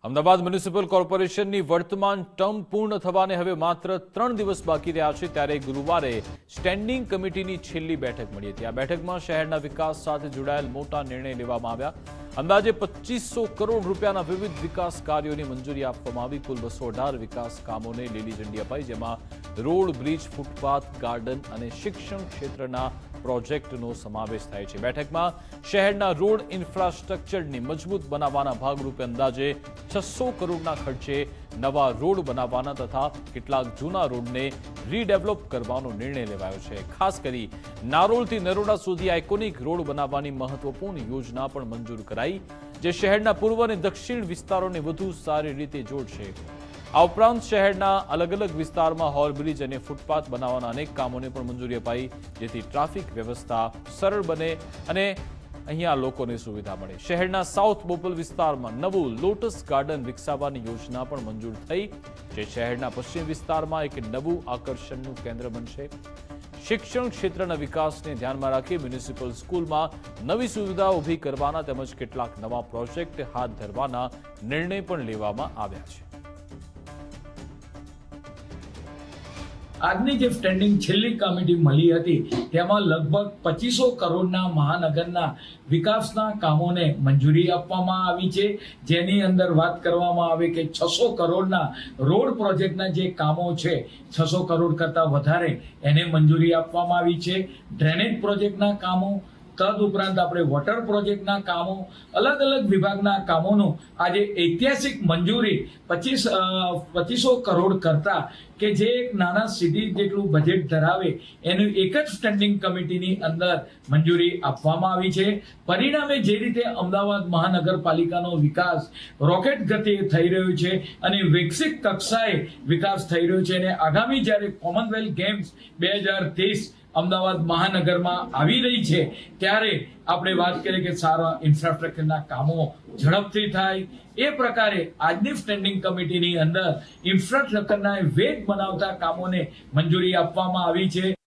Ahmedabad municipal કોર્પોરેશનની વર્તમાન term પૂર્ણ થવાને હવે માત્ર 3 દિવસ બાકી રહ્યા છે, ત્યારે ગુરુવારે સ્ટેન્ડિંગ કમિટીની છેલ્લી બેઠક મળી હતી। આ બેઠકમાં શહેરના વિકાસ સાથે જોડાયેલ મોટા નિર્ણય લેવામાં આવ્યા। અંદાજે 2500 કરોડ રૂપિયાના વિવિધ વિકાસ કાર્યોની મંજૂરી આપવામાં આવી। કુલ 218 વિકાસ કામોને લીલી ઝંડી અપાઈ, જેમાં રોડ, બ્રિજ, ફૂટપાથ, ગાર્ડન અને શિક્ષણ ક્ષેત્રના પ્રોજેક્ટનો સમાવેશ થાય છે। બેઠકમાં શહેરના રોડ ઇન્ફ્રાસ્ટ્રક્ચરને મજબૂત બનાવવાના ભાગરૂપે અંદાજે 600 કરોડના ખર્ચે નવા રોડ બનાવવાના તથા કેટલાક જૂના રોડને રીડેવલપ કરવાનો નિર્ણય લેવાયો છે। ખાસ કરી નારોલથી નરોડા સુધી આઇકોનિક રોડ બનાવવાની મહત્વપૂર્ણ યોજના પણ મંજૂર કરાઈ, જે શહેરના પૂર્વ અને દક્ષિણ વિસ્તારોને વધુ સારી રીતે જોડશે। આ ઉપરાંત શહેરના અલગ અલગ વિસ્તારમાં ઓવરબ્રિજ અને ફૂટપાથ બનાવવાના અનેક કામોને પણ મંજૂરી અપાઈ, જેથી ટ્રાફિક વ્યવસ્થા સરળ બને અને અહીંયા લોકોને સુવિધા મળે। શહેરના સાઉથ બોપલ વિસ્તારમાં નવું લોટસ ગાર્ડન વિકસાવવાની યોજના પણ મંજૂર થઈ, જે શહેરના પશ્ચિમ વિસ્તારમાં એક નવું આકર્ષણનું કેન્દ્ર બનશે। શિક્ષણ ક્ષેત્રના વિકાસને ધ્યાનમાં રાખી મ્યુનિસિપલ સ્કૂલમાં નવી સુવિધા ઊભી કરવાના તેમજ કેટલાક નવા પ્રોજેક્ટ હાથ ધરવાના નિર્ણય પણ લેવામાં આવ્યા છે। આજની જે સ્ટેન્ડિંગ છેલ્લી કમિટી મળી હતી તેમાં લગભગ 2500 કરોડના મહાનગરના વિકાસના કામોને મંજૂરી આપવામાં આવી છે, જેની અંદર વાત કરવામાં આવે કે 600 કરોડના રોડ પ્રોજેક્ટના જે કામો છે 600 કરોડ કરતાં વધારે એને મંજૂરી આપવામાં આવી છે। ડ્રેનેજ પ્રોજેક્ટના કામો, તદ ઉપરાંત આપણે વોટર પ્રોજેક્ટના કામો, અલગ અલગ વિભાગના કામોનું આજે ઐતિહાસિક મંજૂરી 2500 કરોડ કરતા કે જે એક નાના સિટી જેટલું બજેટ ધરાવે એનું એક જ સ્ટેન્ડિંગ કમિટીની અંદર મંજૂરી આપવામાં આવી છે। પરિણામે જે રીતે અમદાવાદ મહાનગરપાલિકાનો વિકાસ રોકેટ ગતિએ થઈ રહ્યો છે અને વિકસિત કક્ષાએ વિકાસ થઈ રહ્યો છે, અને આગામી જ્યારે કોમનવેલ્થ ગેમ્સ 2023 અમદાવાદ મહાનગરમાં આવી રહી છે ત્યારે આપણે વાત કરીએ કે સારા ઇન્ફ્રાસ્ટ્રક્ચરના કામો ઝડપથી થાય, એ પ્રકારે આજની સ્ટેન્ડિંગ કમિટીની અંદર ઇન્ફ્રાસ્ટ્રક્ચરના વેગ બનાવતા કામોને મંજૂરી આપવામાં આવી છે।